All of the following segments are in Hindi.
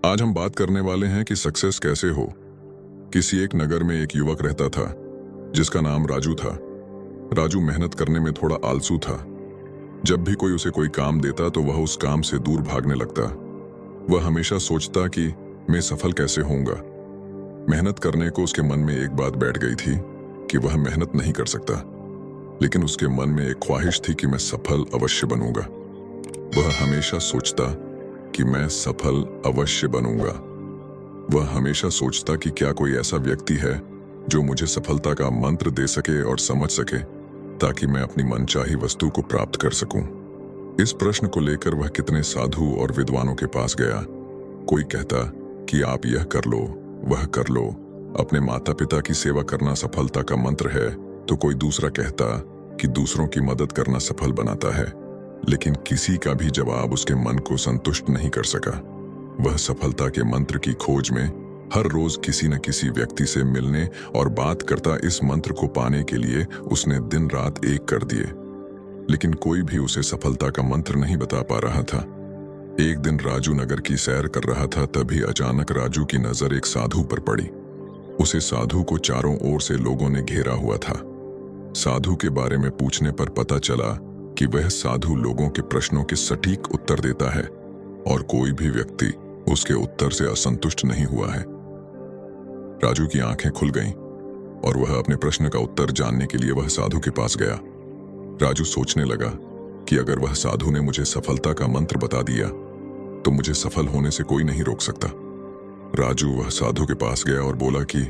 आज हम बात करने वाले हैं कि सक्सेस कैसे हो। किसी एक नगर में एक युवक रहता था जिसका नाम राजू था। राजू मेहनत करने में थोड़ा आलसू था। जब भी कोई उसे कोई काम देता तो वह उस काम से दूर भागने लगता। वह हमेशा सोचता कि मैं सफल कैसे होऊंगा। मेहनत करने को उसके मन में एक बात बैठ गई थी कि वह मेहनत नहीं कर सकता, लेकिन उसके मन में एक ख्वाहिश थी कि मैं सफल अवश्य बनूंगा। वह हमेशा सोचता कि मैं सफल अवश्य बनूंगा। वह हमेशा सोचता कि क्या कोई ऐसा व्यक्ति है जो मुझे सफलता का मंत्र दे सके और समझ सके, ताकि मैं अपनी मनचाही वस्तु को प्राप्त कर सकूं। इस प्रश्न को लेकर वह कितने साधु और विद्वानों के पास गया। कोई कहता कि आप यह कर लो, वह कर लो, अपने माता पिता की सेवा करना सफलता का मंत्र है, तो कोई दूसरा कहता कि दूसरों की मदद करना सफल बनाता है। लेकिन किसी का भी जवाब उसके मन को संतुष्ट नहीं कर सका। वह सफलता के मंत्र की खोज में हर रोज किसी न किसी व्यक्ति से मिलने और बात करता। इस मंत्र को पाने के लिए उसने दिन रात एक कर दिए, लेकिन कोई भी उसे सफलता का मंत्र नहीं बता पा रहा था। एक दिन राजू नगर की सैर कर रहा था, तभी अचानक राजू की नजर एक साधु पर पड़ी। उसे साधु को चारों ओर से लोगों ने घेरा हुआ था। साधु के बारे में पूछने पर पता चला कि वह साधु लोगों के प्रश्नों के सटीक उत्तर देता है और कोई भी व्यक्ति उसके उत्तर से असंतुष्ट नहीं हुआ है। राजू की आंखें खुल गईं और वह अपने प्रश्न का उत्तर जानने के लिए वह साधु के पास गया। राजू सोचने लगा कि अगर वह साधु ने मुझे सफलता का मंत्र बता दिया तो मुझे सफल होने से कोई नहीं रोक सकता। राजू वह साधु के पास गया और बोला कि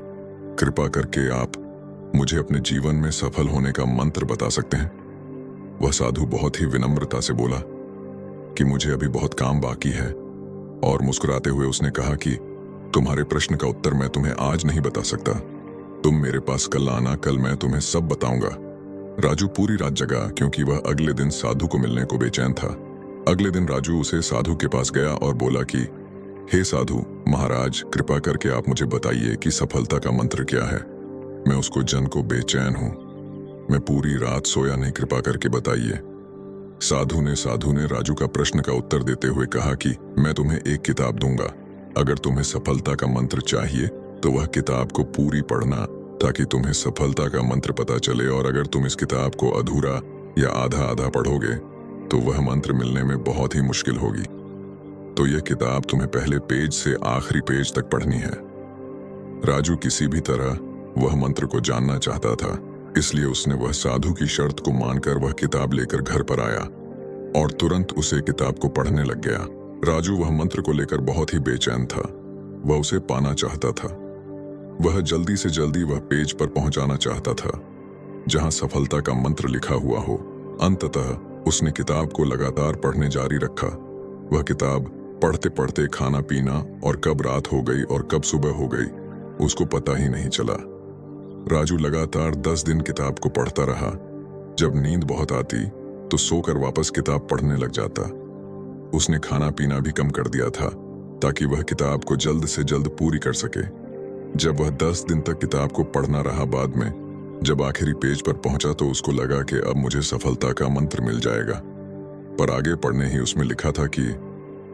कृपा करके आप मुझे अपने जीवन में सफल होने का मंत्र बता सकते हैं। वह साधु बहुत ही विनम्रता से बोला कि मुझे अभी बहुत काम बाकी है, और मुस्कुराते हुए उसने कहा कि तुम्हारे प्रश्न का उत्तर मैं तुम्हें आज नहीं बता सकता। तुम मेरे पास कल आना, कल मैं तुम्हें सब बताऊंगा। राजू पूरी रात जगा क्योंकि वह अगले दिन साधु को मिलने को बेचैन था। अगले दिन राजू उसे साधु के पास गया और बोला कि हे साधु महाराज, कृपा करके आप मुझे बताइए कि सफलता का मंत्र क्या है। मैं उसको जन को बेचैन हूं। मैं पूरी रात सोया नहीं, कृपा करके बताइए। साधु ने राजू का प्रश्न का उत्तर देते हुए कहा कि मैं तुम्हें एक किताब दूंगा। अगर तुम्हें सफलता का मंत्र चाहिए तो वह किताब को पूरी पढ़ना, ताकि तुम्हें सफलता का मंत्र पता चले। और अगर तुम इस किताब को अधूरा या आधा आधा पढ़ोगे तो वह मंत्र मिलने में बहुत ही मुश्किल होगी। तो यह किताब तुम्हें पहले पेज से आखिरी पेज तक पढ़नी है। राजू किसी भी तरह वह मंत्र को जानना चाहता था, इसलिए उसने वह साधु की शर्त को मानकर वह किताब लेकर घर पर आया और तुरंत उसे किताब को पढ़ने लग गया। राजू वह मंत्र को लेकर बहुत ही बेचैन था। वह उसे पाना चाहता था। वह जल्दी से जल्दी वह पेज पर पहुंचाना चाहता था जहां सफलता का मंत्र लिखा हुआ हो। अंततः उसने किताब को लगातार पढ़ने जारी रखा। वह किताब पढ़ते पढ़ते खाना पीना और कब रात हो गई और कब सुबह हो गई उसको पता ही नहीं चला। राजू लगातार 10 दिन किताब को पढ़ता रहा। जब नींद बहुत आती तो सोकर वापस किताब पढ़ने लग जाता। उसने खाना पीना भी कम कर दिया था ताकि वह किताब को जल्द से जल्द पूरी कर सके। जब वह 10 दिन तक किताब को पढ़ना रहा, बाद में जब आखिरी पेज पर पहुंचा तो उसको लगा कि अब मुझे सफलता का मंत्र मिल जाएगा। पर आगे पढ़ने ही उसमें लिखा था कि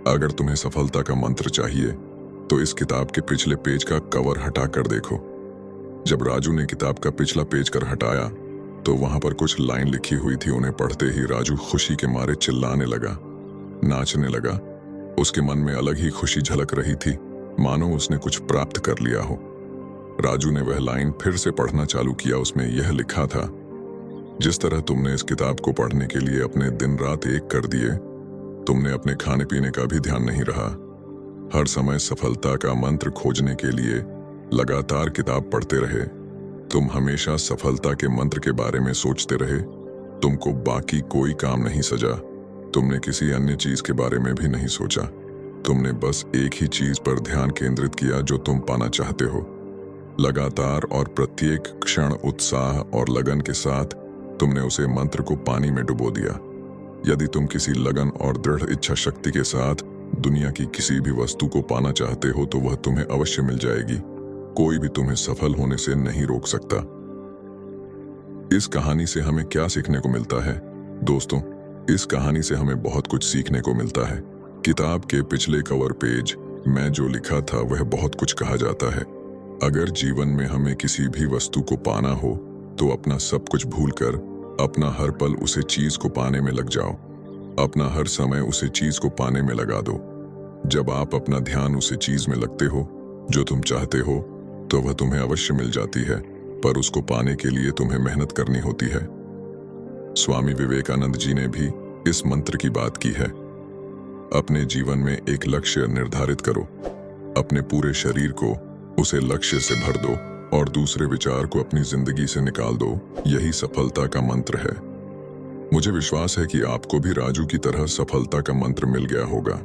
अगर तुम्हें सफलता का मंत्र चाहिए तो इस किताब के पिछले पेज का कवर हटा कर देखो। जब राजू ने किताब का पिछला पेज कर हटाया तो वहां पर कुछ लाइन लिखी हुई थी। उन्हें पढ़ते ही राजू खुशी के मारे चिल्लाने लगा, नाचने लगा। उसके मन में अलग ही खुशी झलक रही थी, मानो उसने कुछ प्राप्त कर लिया हो। राजू ने वह लाइन फिर से पढ़ना चालू किया। उसमें यह लिखा था, जिस तरह तुमने इस किताब को पढ़ने के लिए अपने दिन रात एक कर दिए, तुमने अपने खाने पीने का भी ध्यान नहीं रहा। हर समय सफलता का मंत्र खोजने के लिए लगातार किताब पढ़ते रहे। तुम हमेशा सफलता के मंत्र के बारे में सोचते रहे। तुमको बाकी कोई काम नहीं सजा। तुमने किसी अन्य चीज के बारे में भी नहीं सोचा। तुमने बस एक ही चीज पर ध्यान केंद्रित किया जो तुम पाना चाहते हो। लगातार और प्रत्येक क्षण उत्साह और लगन के साथ तुमने उसे मंत्र को पानी में डुबो दिया। यदि तुम किसी लगन और दृढ़ इच्छा शक्ति के साथ दुनिया की किसी भी वस्तु को पाना चाहते हो तो वह तुम्हें अवश्य मिल जाएगी। कोई भी तुम्हें सफल होने से नहीं रोक सकता। इस कहानी से हमें क्या सीखने को मिलता है? दोस्तों, इस कहानी से हमें बहुत कुछ सीखने को मिलता है। किताब के पिछले कवर पेज मैं जो लिखा था वह बहुत कुछ कहा जाता है। अगर जीवन में हमें किसी भी वस्तु को पाना हो तो अपना सब कुछ भूलकर अपना हर पल उसे चीज को पाने में लग जाओ। अपना हर समय उसे चीज को पाने में लगा दो। जब आप अपना ध्यान उसे चीज में लगते हो जो तुम चाहते हो, तो वह तुम्हें अवश्य मिल जाती है, पर उसको पाने के लिए तुम्हें मेहनत करनी होती है। स्वामी विवेकानंद जी ने भी इस मंत्र की बात की है। अपने जीवन में एक लक्ष्य निर्धारित करो, अपने पूरे शरीर को उसे लक्ष्य से भर दो और दूसरे विचार को अपनी जिंदगी से निकाल दो। यही सफलता का मंत्र है। मुझे विश्वास है कि आपको भी राजू की तरह सफलता का मंत्र मिल गया होगा।